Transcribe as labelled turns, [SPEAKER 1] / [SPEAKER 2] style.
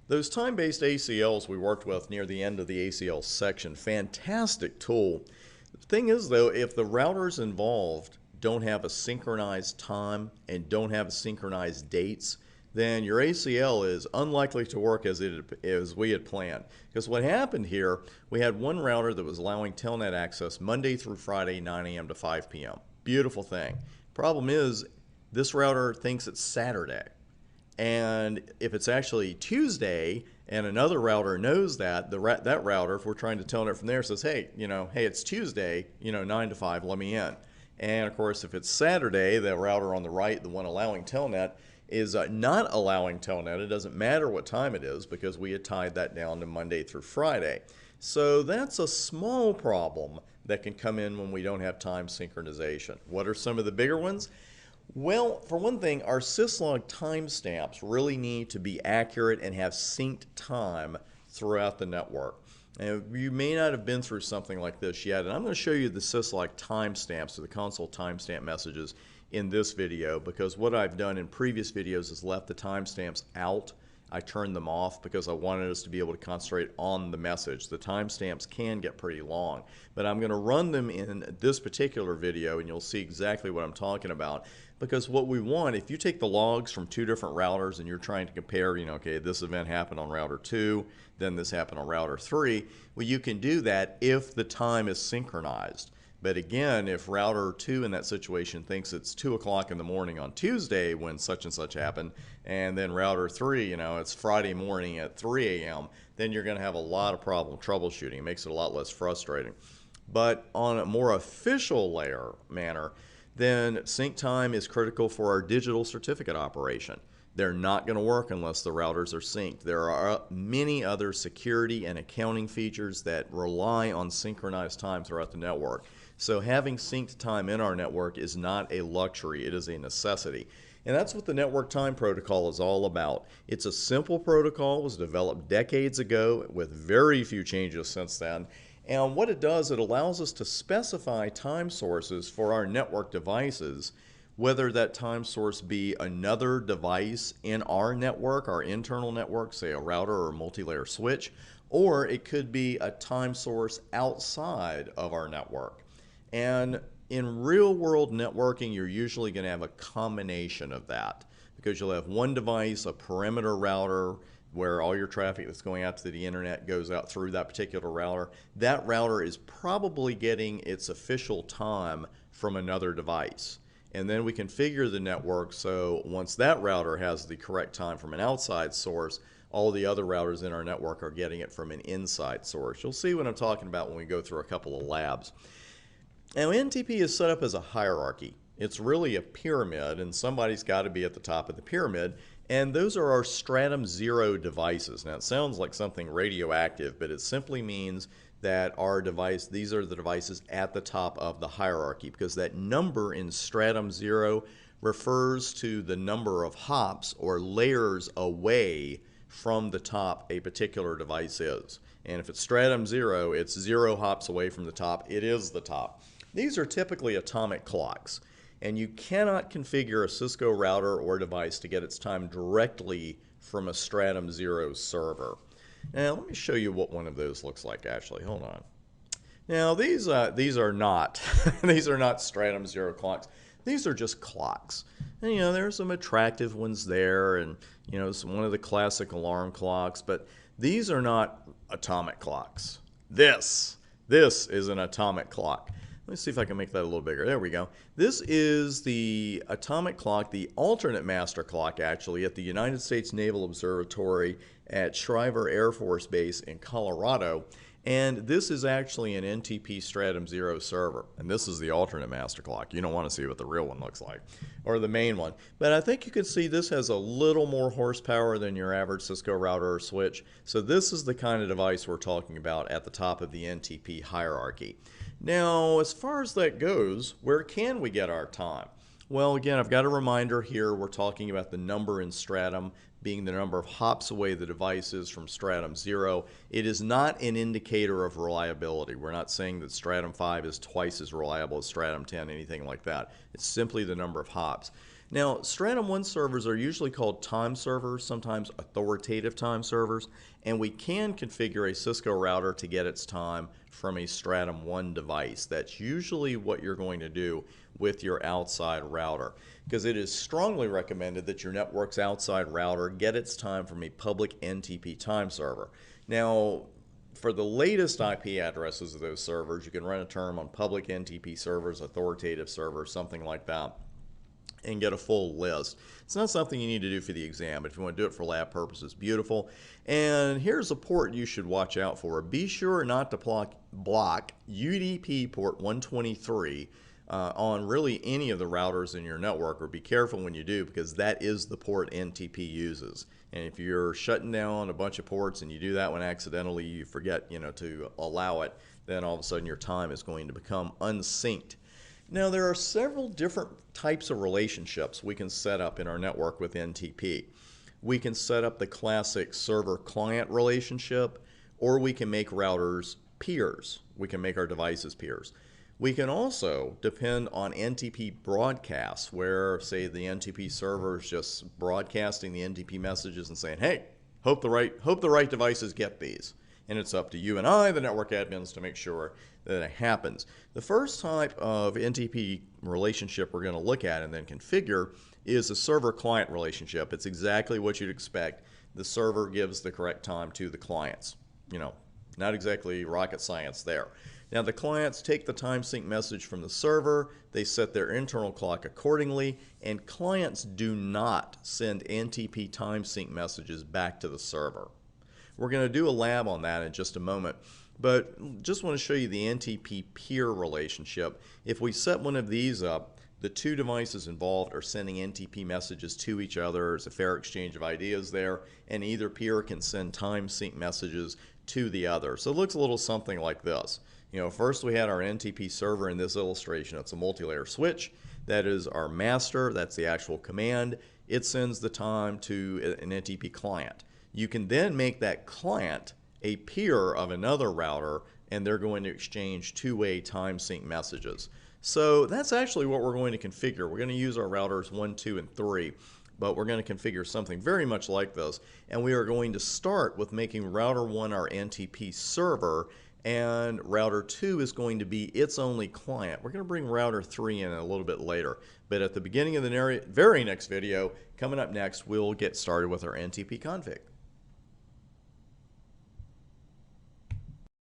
[SPEAKER 1] Those time-based ACLs we worked with near the end of the ACL section, fantastic tool. The thing is though, if the routers involved don't have a synchronized time and don't have synchronized dates, then your ACL is unlikely to work as we had planned. Because what happened here, we had one router that was allowing telnet access Monday through Friday, 9 a.m. to 5 p.m. Beautiful thing. Problem is, this router thinks it's Saturday. And if it's actually Tuesday and another router knows that, that router, if we're trying to telnet from there, says, hey, hey, it's Tuesday, 9 to 5, let me in. And of course, if it's Saturday, the router on the right, the one allowing telnet, is not allowing telnet. It doesn't matter what time it is because we had tied that down to Monday through Friday. So that's a small problem that can come in when we don't have time synchronization. What are some of the bigger ones? Well, for one thing, our syslog timestamps really need to be accurate and have synced time throughout the network. And you may not have been through something like this yet, and I'm going to show you the syslog timestamps, or the console timestamp messages in this video, because what I've done in previous videos is left the timestamps out. I turned them off because I wanted us to be able to concentrate on the message. The timestamps can get pretty long, but I'm going to run them in this particular video and you'll see exactly what I'm talking about. Because what we want, if you take the logs from two different routers and you're trying to compare, okay, this event happened on router 2, then this happened on router 3, well, you can do that if the time is synchronized. But again, if router 2 in that situation thinks it's 2 o'clock in the morning on Tuesday when such and such happened, and then router 3, it's Friday morning at 3 a.m., then you're going to have a lot of problem troubleshooting. It makes it a lot less frustrating. But on a more official manner, then sync time is critical for our digital certificate operation. They're not going to work unless the routers are synced. There are many other security and accounting features that rely on synchronized time throughout the network. So having synced time in our network is not a luxury, it is a necessity. And that's what the network time protocol is all about. It's a simple protocol, was developed decades ago with very few changes since then. And what it does, it allows us to specify time sources for our network devices, whether that time source be another device in our network, our internal network, say a router or a multi-layer switch, or it could be a time source outside of our network. And in real-world networking, you're usually going to have a combination of that, because you'll have one device, a perimeter router, where all your traffic that's going out to the internet goes out through that particular router. That router is probably getting its official time from another device. And then we configure the network so once that router has the correct time from an outside source, all the other routers in our network are getting it from an inside source. You'll see what I'm talking about when we go through a couple of labs. Now, NTP is set up as a hierarchy. It's really a pyramid, and somebody's got to be at the top of the pyramid. And those are our stratum 0 devices. Now, it sounds like something radioactive, but it simply means that our device, these are the devices at the top of the hierarchy, because that number in stratum 0 refers to the number of hops or layers away from the top a particular device is. And if it's stratum 0, it's 0 hops away from the top. It is the top. These are typically atomic clocks. And you cannot configure a Cisco router or device to get its time directly from a stratum 0 server. Now, let me show you what one of those looks like, actually. Hold on. Now, these are not these are not stratum 0 clocks. These are just clocks. And, there's some attractive ones there, and, it's one of the classic alarm clocks, but these are not atomic clocks. This is an atomic clock. Let me see if I can make that a little bigger. There we go. This is the atomic clock, the alternate master clock, actually, at the United States Naval Observatory at Schriever Air Force Base in Colorado. And this is actually an NTP Stratum 0 server. And this is the alternate master clock. You don't want to see what the real one looks like, or the main one. But I think you can see this has a little more horsepower than your average Cisco router or switch. So this is the kind of device we're talking about at the top of the NTP hierarchy. Now, as far as that goes, where can we get our time? Well, again, I've got a reminder here. We're talking about the number in stratum being the number of hops away the device is from stratum 0. It is not an indicator of reliability. We're not saying that stratum 5 is twice as reliable as stratum 10, anything like that. It's simply the number of hops. Now, Stratum 1 servers are usually called time servers, sometimes authoritative time servers, and we can configure a Cisco router to get its time from a Stratum 1 device. That's usually what you're going to do with your outside router, because it is strongly recommended that your network's outside router get its time from a public NTP time server. Now, for the latest IP addresses of those servers, you can run a term on public NTP servers, authoritative servers, something like that, and get a full list. It's not something you need to do for the exam, but if you want to do it for lab purposes, beautiful. And here's a port you should watch out for. Be sure not to block UDP port 123 on really any of the routers in your network, or be careful when you do, because that is the port NTP uses. And if you're shutting down a bunch of ports and you do that one accidentally, you forget, to allow it, then all of a sudden your time is going to become unsynced. Now, there are several different types of relationships we can set up in our network with NTP. We can set up the classic server-client relationship, or we can make routers peers. We can make our devices peers. We can also depend on NTP broadcasts, where, say, the NTP server is just broadcasting the NTP messages and saying, hey, hope the right devices get these. And it's up to you and I, the network admins, to make sure that it happens. The first type of NTP relationship we're going to look at and then configure is a server-client relationship. It's exactly what you'd expect. The server gives the correct time to the clients. Not exactly rocket science there. Now, the clients take the time sync message from the server, they set their internal clock accordingly, and clients do not send NTP time sync messages back to the server. We're going to do a lab on that in just a moment, but just want to show you the NTP peer relationship. If we set one of these up, the two devices involved are sending NTP messages to each other. There's a fair exchange of ideas there, and either peer can send time sync messages to the other. So it looks a little something like this. First we had our NTP server in this illustration. It's a multi-layer switch. That is our master. That's the actual command. It sends the time to an NTP client. You can then make that client a peer of another router, and they're going to exchange two-way time sync messages. So that's actually what we're going to configure. We're going to use our routers 1, 2, and 3, but we're going to configure something very much like this. And we are going to start with making router 1 our NTP server, and router 2 is going to be its only client. We're going to bring router 3 in a little bit later. But at the beginning of the very next video, coming up next, we'll get started with our NTP config.